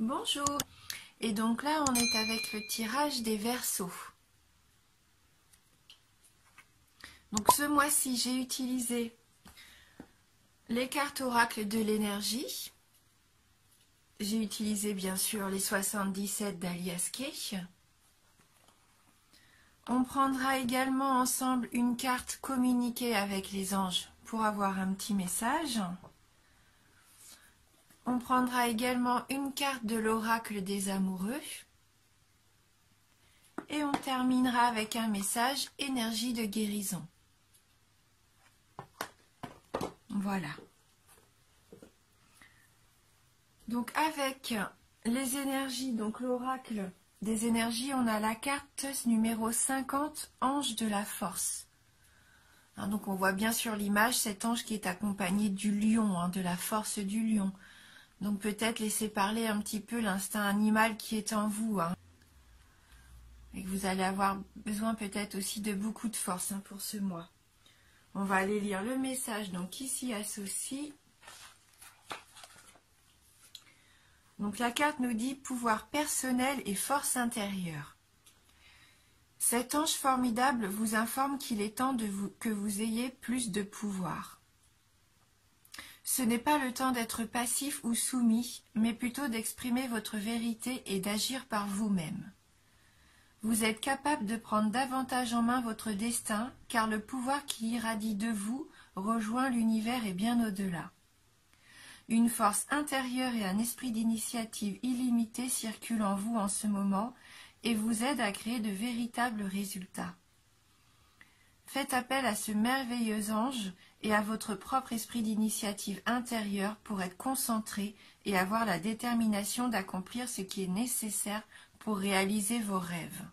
Bonjour. Et donc là, on est avec le tirage des Verseaux. Donc ce mois-ci, j'ai utilisé les cartes oracles de l'énergie. J'ai utilisé bien sûr les 77 d'Alias Kay. On prendra également ensemble une carte communiquée avec les anges pour avoir un petit message. On prendra également une carte de l'oracle des amoureux. Et on terminera avec un message énergie de guérison. Voilà. Donc avec les énergies, donc l'oracle des énergies, on a la carte numéro 50, ange de la force. Hein, donc on voit bien sur l'image cet ange qui est accompagné du lion, hein, de la force du lion. Donc peut-être laisser parler un petit peu l'instinct animal qui est en vous. Hein, et que vous allez avoir besoin peut-être aussi de beaucoup de force, hein, pour ce mois. On va aller lire le message donc, qui s'y associe. Donc la carte nous dit pouvoir personnel et force intérieure. Cet ange formidable vous informe qu'il est temps que vous ayez plus de pouvoir. Ce n'est pas le temps d'être passif ou soumis, mais plutôt d'exprimer votre vérité et d'agir par vous-même. Vous êtes capable de prendre davantage en main votre destin, car le pouvoir qui irradie de vous rejoint l'univers et bien au-delà. Une force intérieure et un esprit d'initiative illimité circulent en vous en ce moment et vous aident à créer de véritables résultats. Faites appel à ce merveilleux ange et à votre propre esprit d'initiative intérieure pour être concentré et avoir la détermination d'accomplir ce qui est nécessaire pour réaliser vos rêves.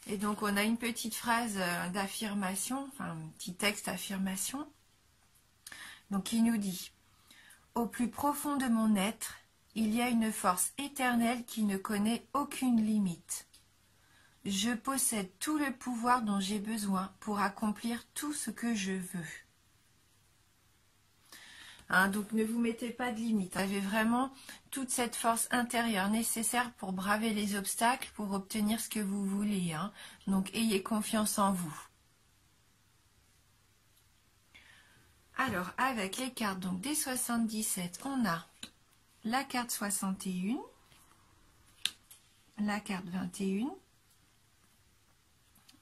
Et donc on a une petite phrase d'affirmation, enfin un petit texte d'affirmation. Donc il nous dit « Au plus profond de mon être, il y a une force éternelle qui ne connaît aucune limite. Je possède tout le pouvoir dont j'ai besoin pour accomplir tout ce que je veux. » Hein, donc ne vous mettez pas de limite. Vous avez vraiment toute cette force intérieure nécessaire pour braver les obstacles, pour obtenir ce que vous voulez. Hein. Donc ayez confiance en vous. Alors, avec les cartes donc des 77, on a la carte 61, la carte 21,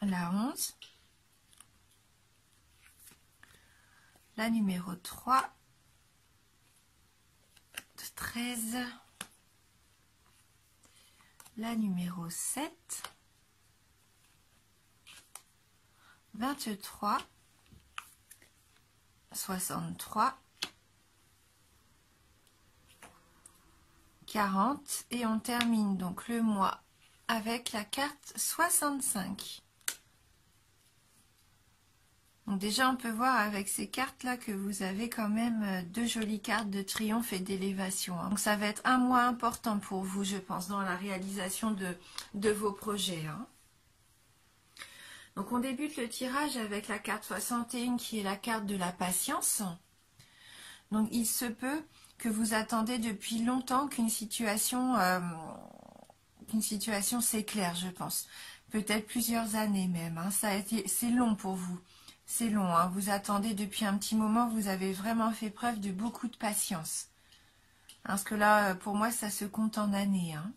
la 11, la numéro 3, 13, la numéro 7, 23, 63, 40 et on termine donc le mois avec la carte 65. Donc déjà on peut voir avec ces cartes là que vous avez quand même deux jolies cartes de triomphe et d'élévation. Donc ça va être un mois important pour vous, je pense, dans la réalisation de vos projets. Hein. Donc on débute le tirage avec la carte 61 qui est la carte de la patience. Donc il se peut que vous attendez depuis longtemps qu'une situation s'éclaire, je pense. Peut-être plusieurs années même. Hein. C'est long pour vous. C'est long. Hein. Vous attendez depuis un petit moment. Vous avez vraiment fait preuve de beaucoup de patience. Hein, parce que là, pour moi, ça se compte en années. Hein.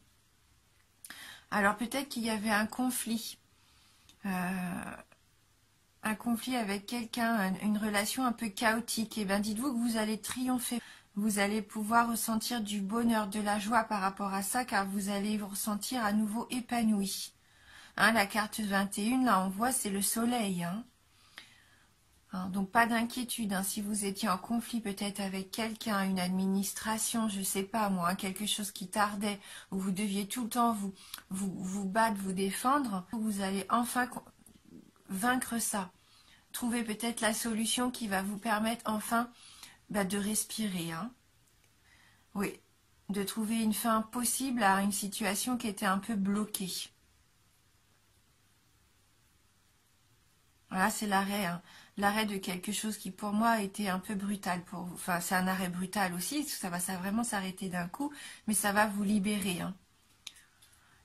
Alors peut-être qu'il y avait un conflit. Un conflit avec quelqu'un, une relation un peu chaotique. Et bien dites-vous que vous allez triompher. Vous allez pouvoir ressentir du bonheur, de la joie par rapport à ça, car vous allez vous ressentir à nouveau épanoui. Hein, la carte 21, là on voit, c'est le soleil. Hein. Hein, donc pas d'inquiétude, hein, si vous étiez en conflit peut-être avec quelqu'un, une administration, je sais pas moi, hein, quelque chose qui tardait, où vous deviez tout le temps vous battre, vous défendre, vous allez enfin vaincre ça. Trouver peut-être la solution qui va vous permettre enfin de respirer. Hein. Oui, de trouver une fin possible à une situation qui était un peu bloquée. Voilà, c'est l'arrêt. Hein. l'arrêt de quelque chose qui pour moi a été un peu brutal pour vous. Enfin, c'est un arrêt brutal aussi, ça va vraiment s'arrêter d'un coup, mais ça va vous libérer, hein.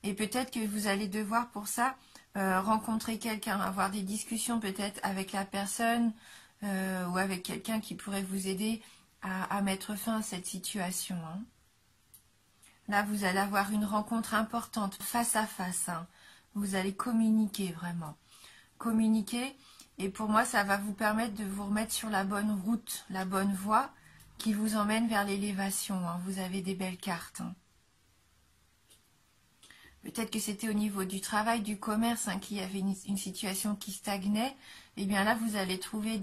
Et peut-être que vous allez devoir pour ça rencontrer quelqu'un, avoir des discussions peut-être avec la personne ou avec quelqu'un qui pourrait vous aider à mettre fin à cette situation, hein. Là, vous allez avoir une rencontre importante face à face, hein. Vous allez communiquer vraiment. Communiquer, et pour moi, ça va vous permettre de vous remettre sur la bonne route, la bonne voie qui vous emmène vers l'élévation, hein. Vous avez des belles cartes, hein. Peut-être que c'était au niveau du travail, du commerce, hein, qu'il y avait une situation qui stagnait. Et bien là, vous allez trouver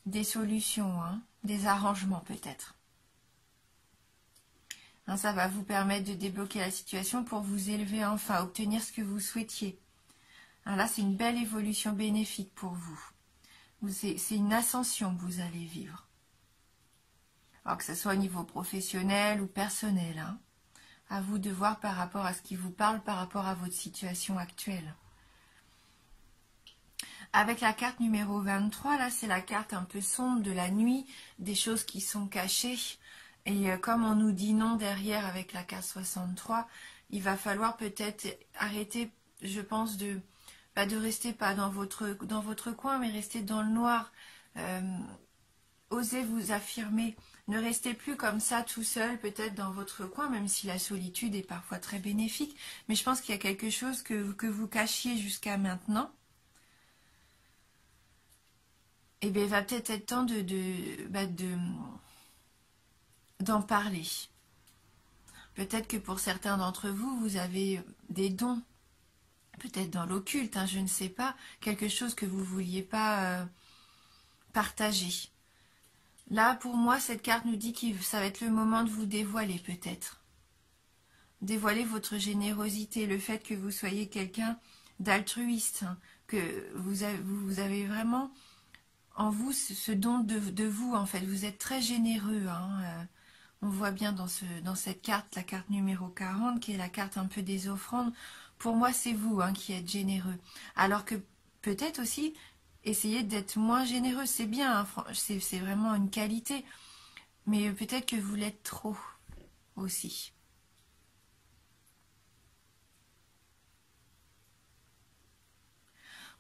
des solutions, hein, des arrangements peut-être. Hein, ça va vous permettre de débloquer la situation pour vous élever enfin, obtenir ce que vous souhaitiez. Hein, là, c'est une belle évolution bénéfique pour vous. C'est une ascension que vous allez vivre. Alors que ce soit au niveau professionnel ou personnel, hein. À vous de voir par rapport à ce qui vous parle, par rapport à votre situation actuelle. Avec la carte numéro 23, là, c'est la carte un peu sombre de la nuit, des choses qui sont cachées. Et comme on nous dit non derrière avec la carte 63, il va falloir peut-être arrêter, je pense, de rester pas dans votre coin, mais rester dans le noir. Osez vous affirmer. Ne restez plus comme ça tout seul, peut-être dans votre coin, même si la solitude est parfois très bénéfique. Mais je pense qu'il y a quelque chose que vous cachiez jusqu'à maintenant. Et bien, il va peut-être être temps d'en parler. Peut-être que pour certains d'entre vous, vous avez des dons. Peut-être dans l'occulte, hein, je ne sais pas. Quelque chose que vous ne vouliez pas partager. Là, pour moi, cette carte nous dit que ça va être le moment de vous dévoiler, peut-être. Dévoiler votre générosité, le fait que vous soyez quelqu'un d'altruiste, hein, que vous avez vraiment en vous ce don de vous, en fait. Vous êtes très généreux, hein. On voit bien dans cette carte, la carte numéro 40, qui est la carte un peu des offrandes. Pour moi, c'est vous, hein, qui êtes généreux. Alors que peut-être aussi... Essayez d'être moins généreux, c'est bien, hein, c'est vraiment une qualité. Mais peut-être que vous l'êtes trop aussi.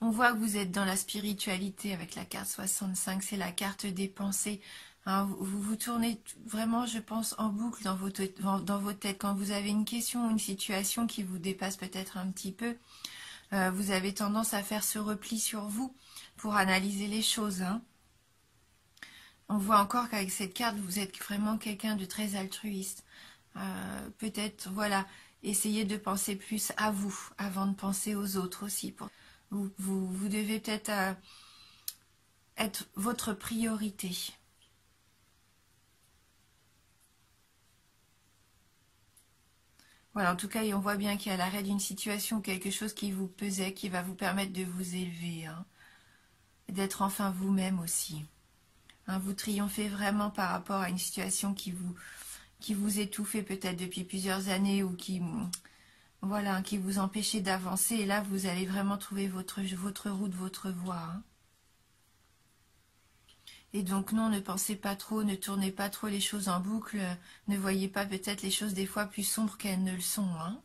On voit que vous êtes dans la spiritualité avec la carte 65, c'est la carte des pensées. Hein, vous tournez vraiment, je pense, en boucle dans votre tête. Quand vous avez une question, une situation qui vous dépasse peut-être un petit peu, vous avez tendance à faire ce repli sur vous pour analyser les choses, hein. On voit encore qu'avec cette carte, vous êtes vraiment quelqu'un de très altruiste. Peut-être, voilà, essayez de penser plus à vous avant de penser aux autres aussi. Vous devez peut-être être votre priorité. Voilà, en tout cas, et on voit bien qu'il y a l'arrêt d'une situation, quelque chose qui vous pesait, qui va vous permettre de vous élever, hein, d'être enfin vous-même aussi. Hein, vous triomphez vraiment par rapport à une situation qui vous étouffait peut-être depuis plusieurs années ou qui vous empêchait d'avancer. Et là, vous allez vraiment trouver votre route, votre voie, hein. Et donc non, ne pensez pas trop, ne tournez pas trop les choses en boucle, ne voyez pas peut-être les choses des fois plus sombres qu'elles ne le sont, hein.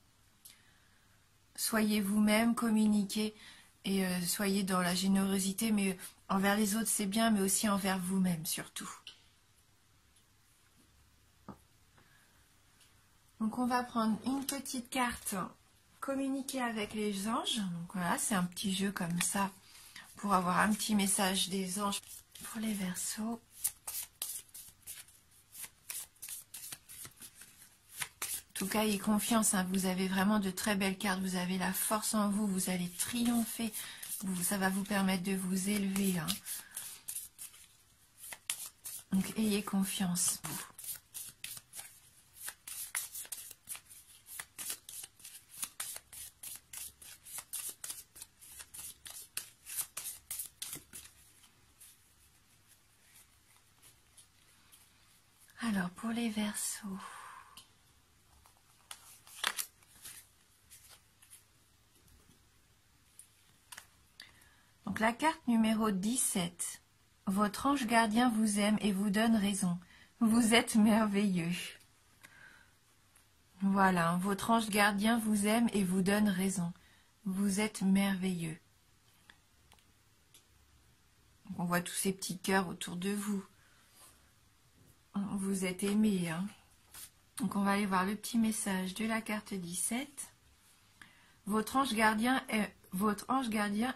Soyez vous-même, communiquez et soyez dans la générosité, mais envers les autres c'est bien, mais aussi envers vous-même surtout. Donc on va prendre une petite carte, communiquer avec les anges. Donc voilà, c'est un petit jeu comme ça pour avoir un petit message des anges pour les Verseaux. En tout cas, ayez confiance, hein, vous avez vraiment de très belles cartes, vous avez la force en vous, vous allez triompher, ça va vous permettre de vous élever, hein. Donc ayez confiance. Alors pour les Verseaux. Donc Donc la carte numéro 17. Votre ange gardien vous aime et vous donne raison. Vous êtes merveilleux. Voilà, votre ange gardien vous aime et vous donne raison. Vous êtes merveilleux. On voit tous ces petits cœurs autour de vous. Vous êtes aimés. Hein. Donc on va aller voir le petit message de la carte 17. Votre ange gardien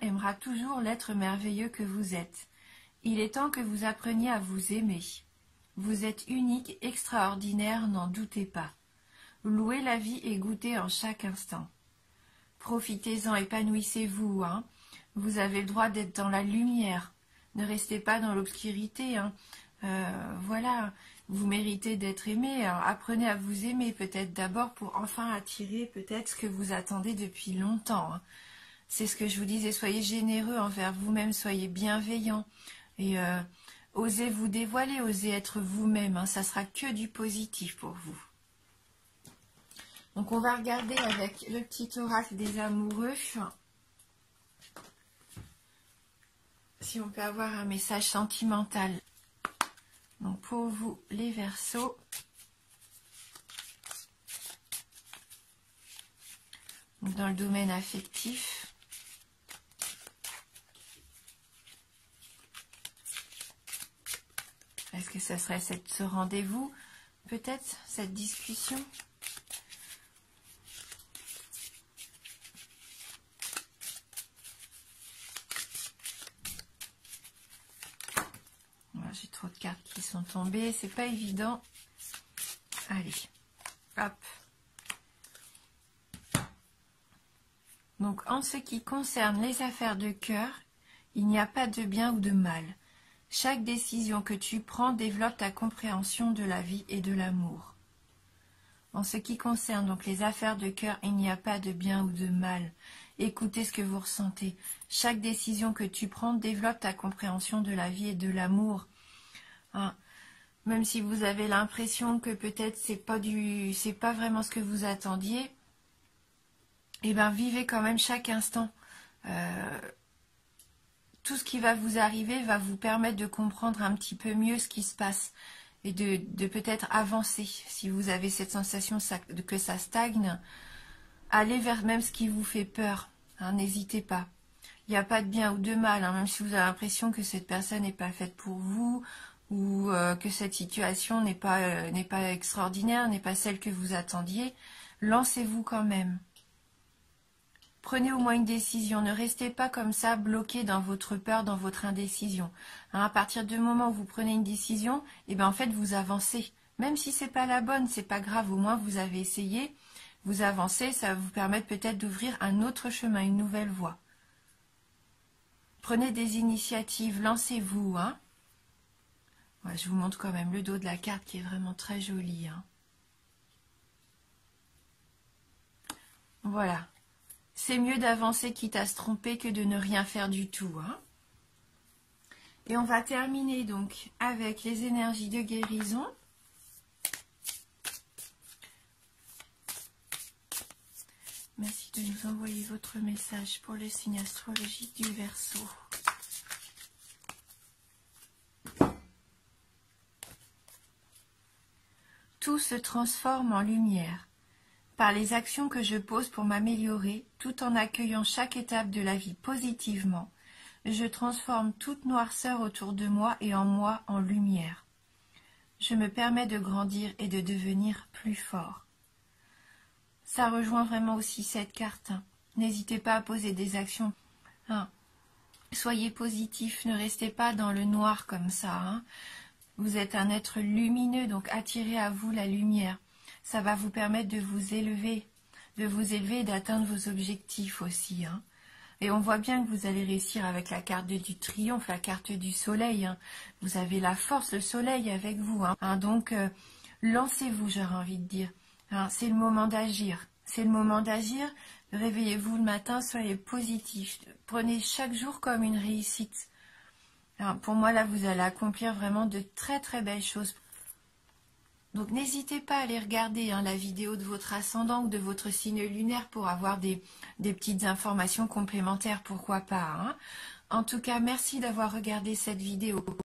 aimera toujours l'être merveilleux que vous êtes. Il est temps que vous appreniez à vous aimer. Vous êtes unique, extraordinaire, n'en doutez pas. Louez la vie et goûtez en chaque instant. Profitez-en, épanouissez-vous. Hein. Vous avez le droit d'être dans la lumière. Ne restez pas dans l'obscurité. Hein. Voilà, vous méritez d'être aimé. Alors, apprenez à vous aimer peut-être d'abord pour enfin attirer peut-être ce que vous attendez depuis longtemps. Hein. C'est ce que je vous disais, soyez généreux envers vous-même, soyez bienveillants. Et osez vous dévoiler, osez être vous-même. Hein. Ça sera que du positif pour vous. Donc on va regarder avec le petit oracle des amoureux si on peut avoir un message sentimental. Donc pour vous les Verseaux, dans le domaine affectif, est-ce que ça serait ce rendez-vous, peut-être cette discussion? J'ai trop de cartes qui sont tombées, c'est pas évident. Allez, hop. Donc, en ce qui concerne les affaires de cœur, il n'y a pas de bien ou de mal. Chaque décision que tu prends développe ta compréhension de la vie et de l'amour. En ce qui concerne donc les affaires de cœur, il n'y a pas de bien ou de mal. Écoutez ce que vous ressentez. Chaque décision que tu prends développe ta compréhension de la vie et de l'amour. Hein. Même si vous avez l'impression que peut-être c'est pas vraiment ce que vous attendiez, eh bien vivez quand même chaque instant. Tout ce qui va vous arriver va vous permettre de comprendre un petit peu mieux ce qui se passe et de peut-être avancer. Si vous avez cette sensation que ça stagne, allez vers même ce qui vous fait peur. Hein, n'hésitez pas. Il n'y a pas de bien ou de mal, hein, même si vous avez l'impression que cette personne n'est pas faite pour vous, ou que cette situation n'est pas extraordinaire, n'est pas celle que vous attendiez, lancez-vous quand même. Prenez au moins une décision, ne restez pas comme ça bloqué dans votre peur, dans votre indécision. Hein, à partir du moment où vous prenez une décision, eh bien en fait vous avancez. Même si c'est pas la bonne, c'est pas grave, au moins vous avez essayé, vous avancez, ça va vous permettre peut-être d'ouvrir un autre chemin, une nouvelle voie. Prenez des initiatives, lancez-vous, hein. Ouais, je vous montre quand même le dos de la carte qui est vraiment très joli. Hein. Voilà. C'est mieux d'avancer quitte à se tromper que de ne rien faire du tout. Hein. Et on va terminer donc avec les énergies de guérison. Merci de nous envoyer votre message pour le signe astrologique du Verseau. Tout se transforme en lumière. Par les actions que je pose pour m'améliorer, tout en accueillant chaque étape de la vie positivement, je transforme toute noirceur autour de moi et en moi en lumière. Je me permets de grandir et de devenir plus fort. Ça rejoint vraiment aussi cette carte. Hein. N'hésitez pas à poser des actions. Hein. Soyez positif, ne restez pas dans le noir comme ça. Hein. Vous êtes un être lumineux, donc attirez à vous la lumière. Ça va vous permettre de vous élever et d'atteindre vos objectifs aussi. Hein. Et on voit bien que vous allez réussir avec la carte du triomphe, la carte du soleil. Hein. Vous avez la force, le soleil avec vous. Hein. Donc, lancez-vous, j'aurais envie de dire. Hein. C'est le moment d'agir. C'est le moment d'agir. Réveillez-vous le matin, soyez positif. Prenez chaque jour comme une réussite. Alors, pour moi, là, vous allez accomplir vraiment de très très belles choses. Donc, n'hésitez pas à aller regarder la vidéo de votre ascendant ou de votre signe lunaire pour avoir des petites informations complémentaires, pourquoi pas. Hein. En tout cas, merci d'avoir regardé cette vidéo.